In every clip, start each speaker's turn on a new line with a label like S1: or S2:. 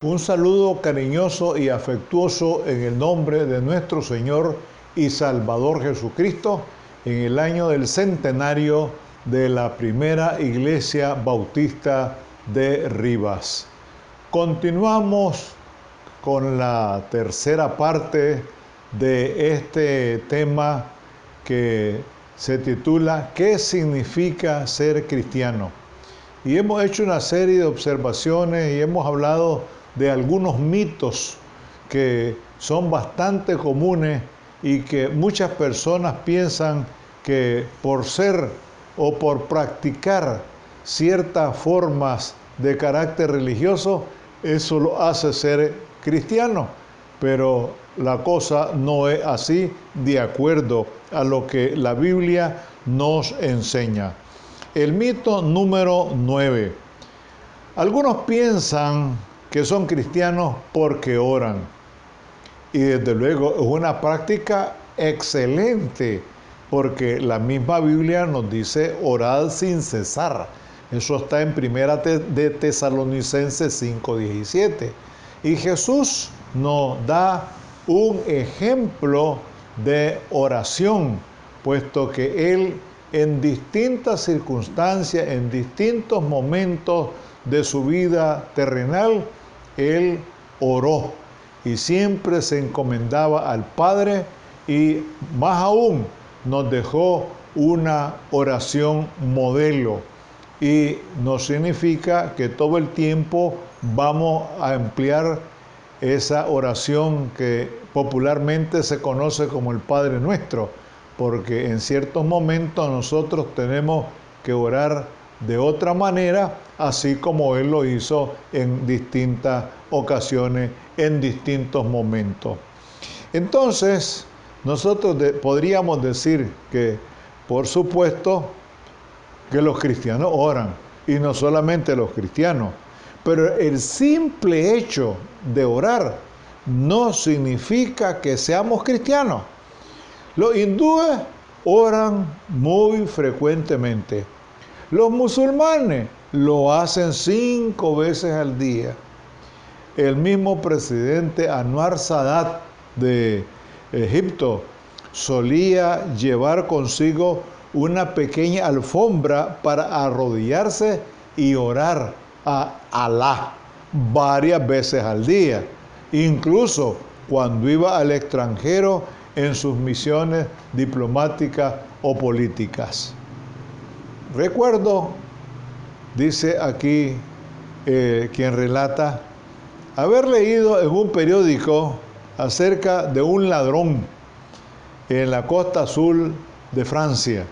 S1: Un saludo cariñoso y afectuoso en el nombre de nuestro Señor y Salvador Jesucristo en el año del centenario de la primera Iglesia Bautista de Rivas. Continuamos con la tercera parte de este tema que se titula ¿Qué significa ser cristiano? Y hemos hecho una serie de observaciones y hemos hablado de algunos mitos que son bastante comunes y que muchas personas piensan que por ser o por practicar ciertas formas de carácter religioso, eso lo hace ser cristiano. Pero la cosa no es así de acuerdo a lo que la Biblia nos enseña. El mito número 9. Algunos piensan que son cristianos porque oran. Y desde luego es una práctica excelente, porque la misma Biblia nos dice orad sin cesar. Eso está en Primera de Tesalonicenses 5:17. Y Jesús nos da un ejemplo de oración, puesto que Él en distintas circunstancias, en distintos momentos de su vida terrenal, Él oró y siempre se encomendaba al Padre y más aún nos dejó una oración modelo. Y no significa que todo el tiempo vamos a emplear esa oración que popularmente se conoce como el Padre Nuestro, porque en ciertos momentos nosotros tenemos que orar de otra manera, así como Él lo hizo en distintas ocasiones, en distintos momentos. Entonces, nosotros podríamos decir que, por supuesto, que los cristianos oran, y no solamente los cristianos, pero el simple hecho de orar no significa que seamos cristianos. Los hindúes oran muy frecuentemente. Los musulmanes lo hacen 5 veces al día. El mismo presidente Anwar Sadat de Egipto solía llevar consigo una pequeña alfombra para arrodillarse y orar a Alá varias veces al día, incluso cuando iba al extranjero en sus misiones diplomáticas o políticas. Recuerdo, dice aquí quien relata, haber leído en un periódico acerca de un ladrón en la costa azul de Francia,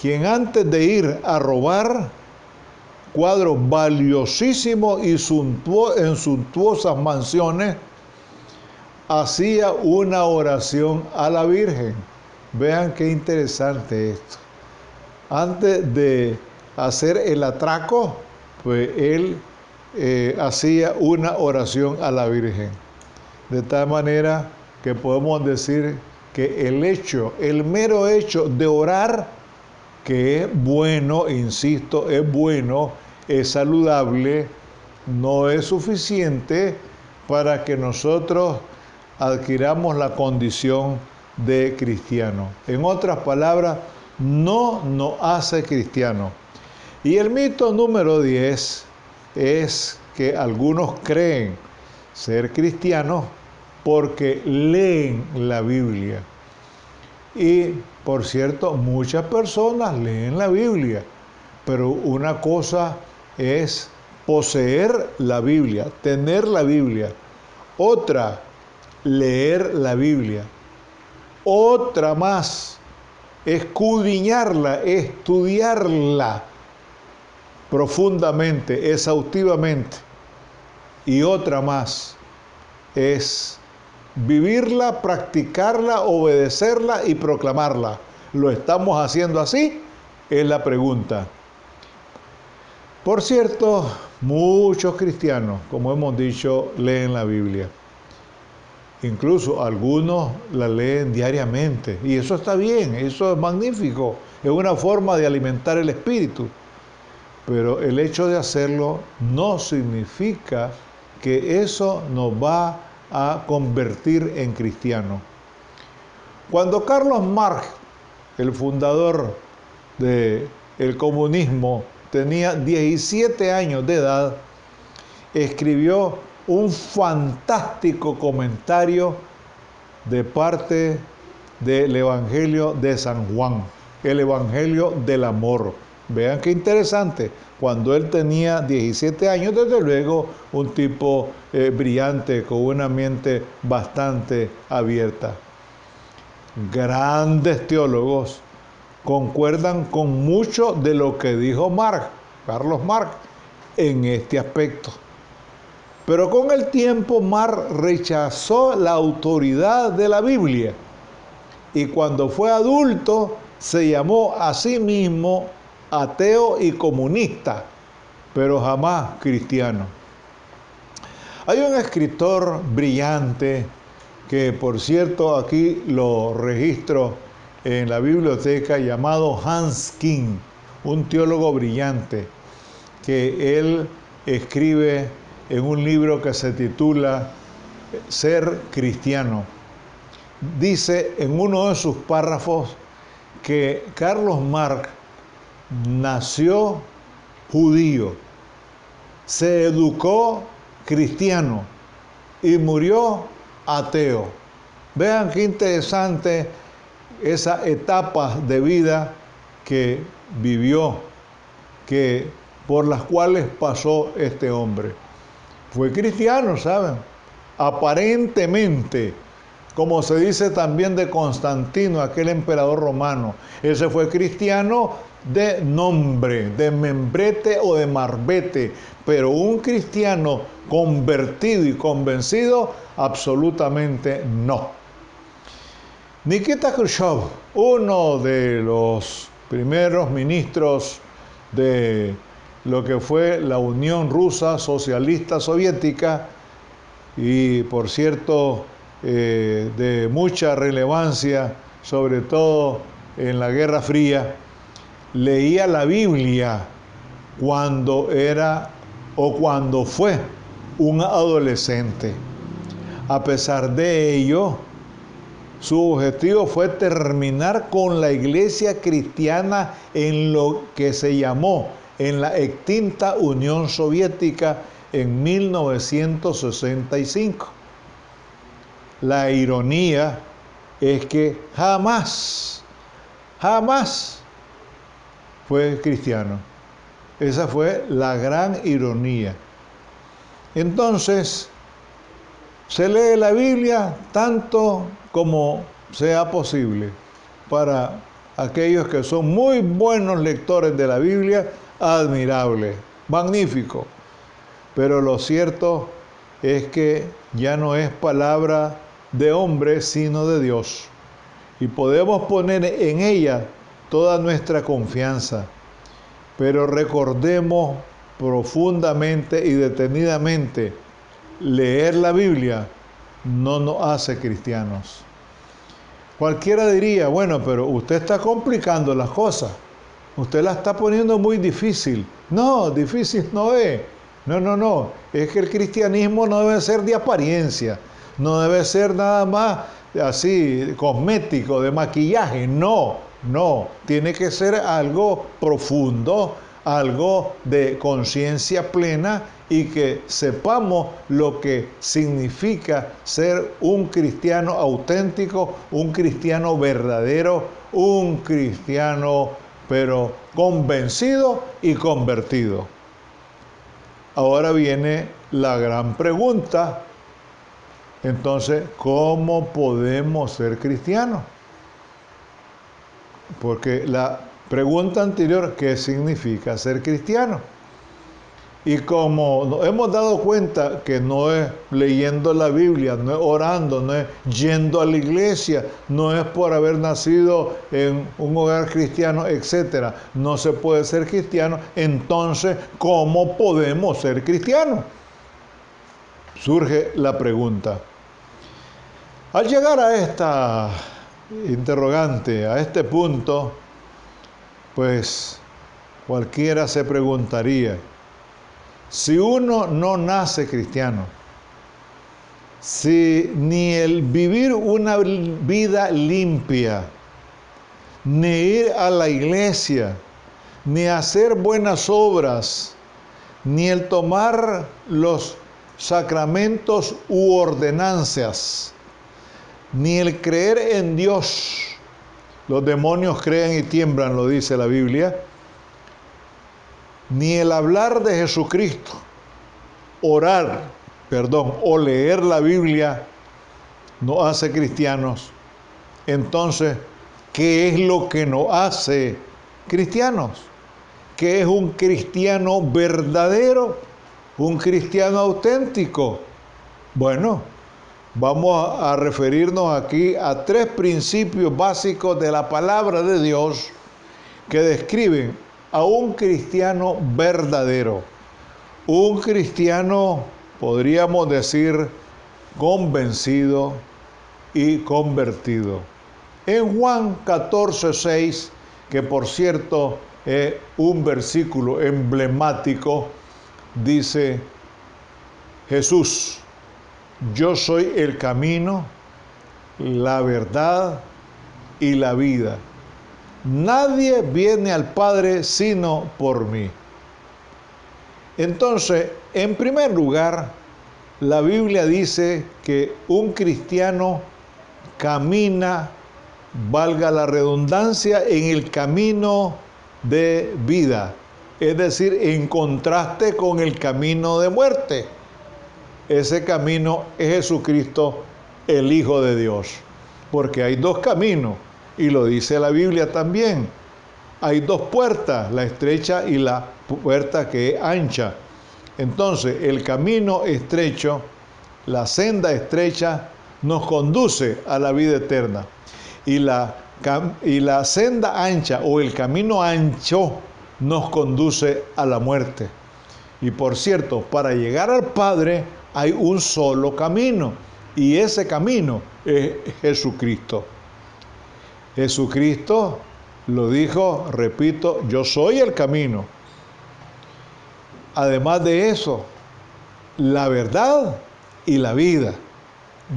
S1: quien antes de ir a robar cuadros valiosísimos y en suntuosas mansiones, hacía una oración a la Virgen. Vean qué interesante esto. Antes de hacer el atraco, pues él hacía una oración a la Virgen. De tal manera que podemos decir que el mero hecho de orar, que es bueno, insisto, es bueno, es saludable, no es suficiente para que nosotros adquiramos la condición de cristiano. En otras palabras, no nos hace cristiano. Y el mito número 10 es que algunos creen ser cristianos porque leen la Biblia. Y, por cierto, muchas personas leen la Biblia, pero una cosa es poseer la Biblia, tener la Biblia. Otra, leer la Biblia. Otra más, escudriñarla, estudiarla profundamente, exhaustivamente. Y otra más es vivirla, practicarla, obedecerla y proclamarla. ¿Lo estamos haciendo así? Es la pregunta. Por cierto, muchos cristianos, como hemos dicho, leen la Biblia. Incluso algunos la leen diariamente. Y eso está bien, eso es magnífico. Es una forma de alimentar el espíritu. Pero el hecho de hacerlo no significa que eso nos va a convertir en cristianos. Cuando Carlos Marx, el fundador del comunismo, tenía 17 años de edad, escribió un fantástico comentario de parte del Evangelio de San Juan, el Evangelio del amor. Vean qué interesante, cuando él tenía 17 años, desde luego un tipo brillante, con una mente bastante abierta. Grandes teólogos concuerdan con mucho de lo que dijo Carlos Marx, en este aspecto. Pero con el tiempo Marx rechazó la autoridad de la Biblia y cuando fue adulto se llamó a sí mismo ateo y comunista, pero jamás cristiano. Hay un escritor brillante que, por cierto, aquí lo registro en la biblioteca, llamado Hans King, un teólogo brillante, que él escribe en un libro que se titula Ser cristiano. Dice en uno de sus párrafos que Carlos Marx nació judío, se educó cristiano y murió ateo. Vean qué interesante esa etapa de vida que vivió, por las cuales pasó este hombre. Fue cristiano, ¿saben? Aparentemente, como se dice también de Constantino, aquel emperador romano. Ese fue cristiano de nombre, de membrete o de marbete, pero un cristiano convertido y convencido, absolutamente no. Nikita Khrushchev, uno de los primeros ministros de lo que fue la Unión Rusa Socialista Soviética, y por cierto de mucha relevancia, sobre todo en la Guerra Fría, leía la Biblia cuando era o cuando fue un adolescente. A pesar de ello, su objetivo fue terminar con la iglesia cristiana en lo que se llamó en la extinta Unión Soviética en 1965. La ironía es que jamás fue cristiano. Esa fue la gran ironía. Entonces, se lee la Biblia tanto como sea posible. Para aquellos que son muy buenos lectores de la Biblia, admirable, magnífico. Pero lo cierto es que ya no es palabra de hombre, sino de Dios. Y podemos poner en ella toda nuestra confianza. Pero recordemos profundamente y detenidamente, leer la Biblia no nos hace cristianos. Cualquiera diría, bueno, pero usted está complicando las cosas. Usted la está poniendo muy difícil. No, difícil no es. No. Es que el cristianismo no debe ser de apariencia. No debe ser nada más así, cosmético, de maquillaje. No. Tiene que ser algo profundo, algo de conciencia plena y que sepamos lo que significa ser un cristiano auténtico, un cristiano verdadero, un cristiano pero convencido y convertido. Ahora viene la gran pregunta. Entonces, ¿cómo podemos ser cristianos? Porque la pregunta anterior, ¿qué significa ser cristiano? Y como nos hemos dado cuenta que no es leyendo la Biblia, no es orando, no es yendo a la iglesia, no es por haber nacido en un hogar cristiano, etc. No se puede ser cristiano. Entonces, ¿cómo podemos ser cristianos? Surge la pregunta. Al llegar a esta interrogante, a este punto, pues cualquiera se preguntaría, Si uno no nace cristiano, si ni el vivir una vida limpia, ni ir a la iglesia, ni hacer buenas obras, ni el tomar los sacramentos u ordenanzas, ni el creer en Dios, los demonios creen y tiemblan, lo dice la Biblia, ni el hablar de Jesucristo, o leer la Biblia no hace cristianos. Entonces, ¿qué es lo que nos hace cristianos? ¿Qué es un cristiano verdadero? ¿Un cristiano auténtico? Bueno, vamos a referirnos aquí a 3 principios básicos de la palabra de Dios que describen a un cristiano verdadero. Un cristiano, podríamos decir, convencido y convertido. En Juan 14:6, que por cierto es un versículo emblemático, dice Jesús: yo soy el camino, la verdad y la vida. Nadie viene al Padre sino por mí. Entonces, en primer lugar, la Biblia dice que un cristiano camina, valga la redundancia, en el camino de vida, es decir, en contraste con el camino de muerte. Ese camino es Jesucristo, el Hijo de Dios, porque hay 2 caminos, y lo dice la Biblia también. Hay 2 puertas, la estrecha y la puerta que es ancha. Entonces, el camino estrecho, la senda estrecha, nos conduce a la vida eterna. Y la senda ancha o el camino ancho nos conduce a la muerte. Y por cierto, para llegar al Padre hay un solo camino, y ese camino es Jesucristo. Jesucristo lo dijo, repito, yo soy el camino. Además de eso, la verdad y la vida.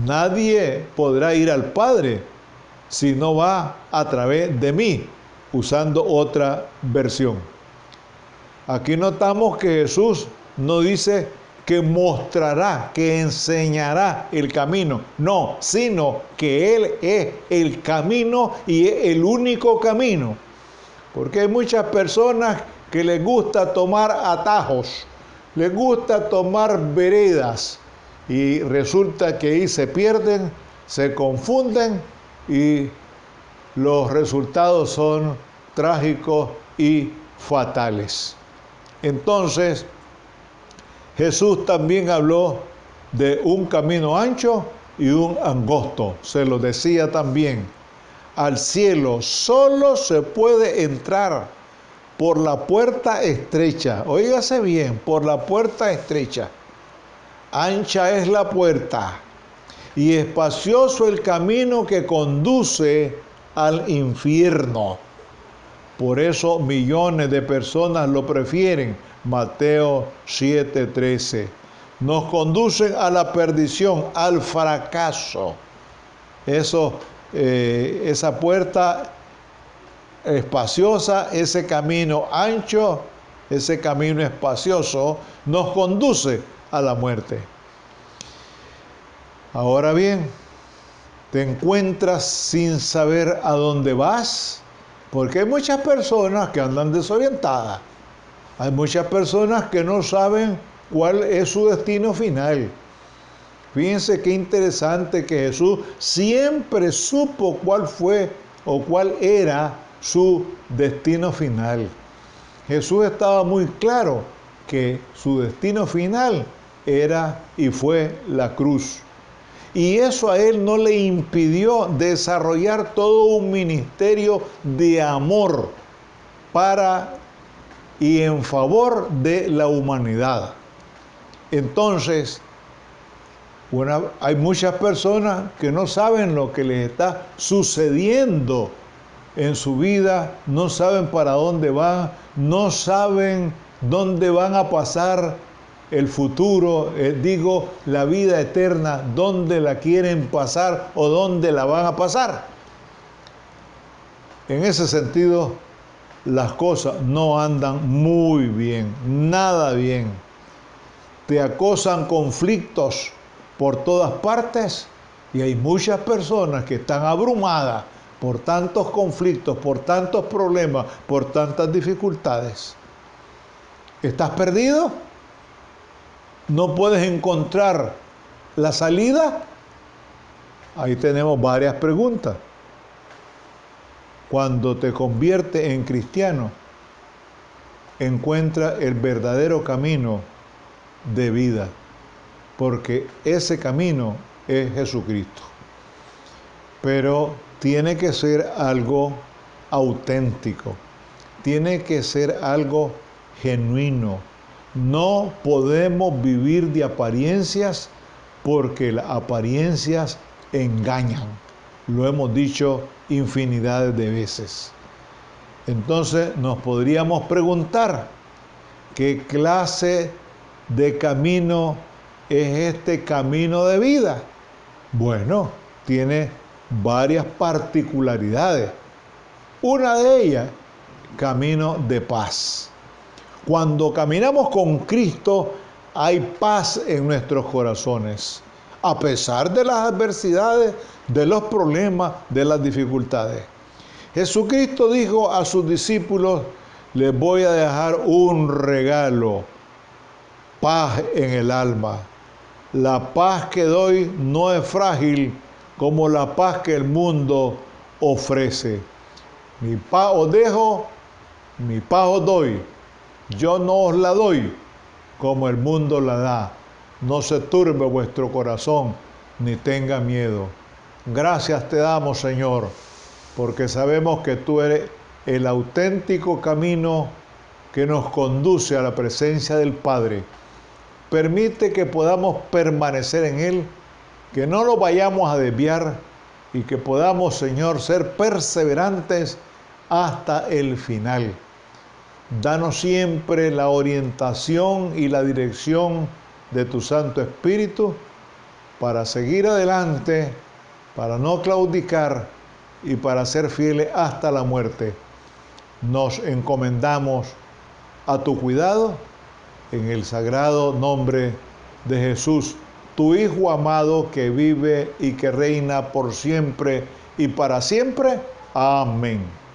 S1: Nadie podrá ir al Padre si no va a través de mí, usando otra versión. Aquí notamos que Jesús no dice que mostrará, que enseñará el camino, no, sino que Él es el camino y es el único camino. Porque hay muchas personas que les gusta tomar atajos, les gusta tomar veredas, y resulta que ahí se pierden, se confunden y los resultados son trágicos y fatales. Entonces, Jesús también habló de un camino ancho y un angosto. Se lo decía también. Al cielo solo se puede entrar por la puerta estrecha. Óigase bien, por la puerta estrecha. Ancha es la puerta y espacioso el camino que conduce al infierno. Por eso millones de personas lo prefieren. Mateo 7:13. Nos conducen a la perdición, al fracaso. Esa puerta espaciosa, ese camino ancho, ese camino espacioso, nos conduce a la muerte. Ahora bien, ¿te encuentras sin saber a dónde vas? Porque hay muchas personas que andan desorientadas. Hay muchas personas que no saben cuál es su destino final. Fíjense qué interesante que Jesús siempre supo cuál fue o cuál era su destino final. Jesús estaba muy claro que su destino final era y fue la cruz. Y eso a él no le impidió desarrollar todo un ministerio de amor para y en favor de la humanidad. Entonces, hay muchas personas que no saben lo que les está sucediendo en su vida, no saben para dónde van, no saben dónde van a pasar el futuro, la vida eterna, dónde la quieren pasar o dónde la van a pasar. En ese sentido, las cosas no andan muy bien, nada bien. Te acosan conflictos por todas partes y hay muchas personas que están abrumadas por tantos conflictos, por tantos problemas, por tantas dificultades. ¿Estás perdido? ¿No puedes encontrar la salida? Ahí tenemos varias preguntas. Cuando te conviertes en cristiano, encuentra el verdadero camino de vida, porque ese camino es Jesucristo. Pero tiene que ser algo auténtico, tiene que ser algo genuino. No podemos vivir de apariencias porque las apariencias engañan. Lo hemos dicho infinidades de veces. Entonces nos podríamos preguntar, ¿qué clase de camino es este camino de vida? Bueno, tiene varias particularidades. Una de ellas, camino de paz. Cuando caminamos con Cristo, hay paz en nuestros corazones, a pesar de las adversidades, de los problemas, de las dificultades. Jesucristo dijo a sus discípulos, les voy a dejar un regalo, paz en el alma. La paz que doy no es frágil como la paz que el mundo ofrece. Mi paz os dejo, mi paz os doy. Yo no os la doy como el mundo la da. No se turbe vuestro corazón, ni tenga miedo. Gracias te damos, Señor, porque sabemos que tú eres el auténtico camino que nos conduce a la presencia del Padre. Permite que podamos permanecer en Él, que no lo vayamos a desviar y que podamos, Señor, ser perseverantes hasta el final. Danos siempre la orientación y la dirección de tu Santo Espíritu para seguir adelante, para no claudicar y para ser fieles hasta la muerte. Nos encomendamos a tu cuidado en el sagrado nombre de Jesús, tu Hijo amado que vive y que reina por siempre y para siempre. Amén.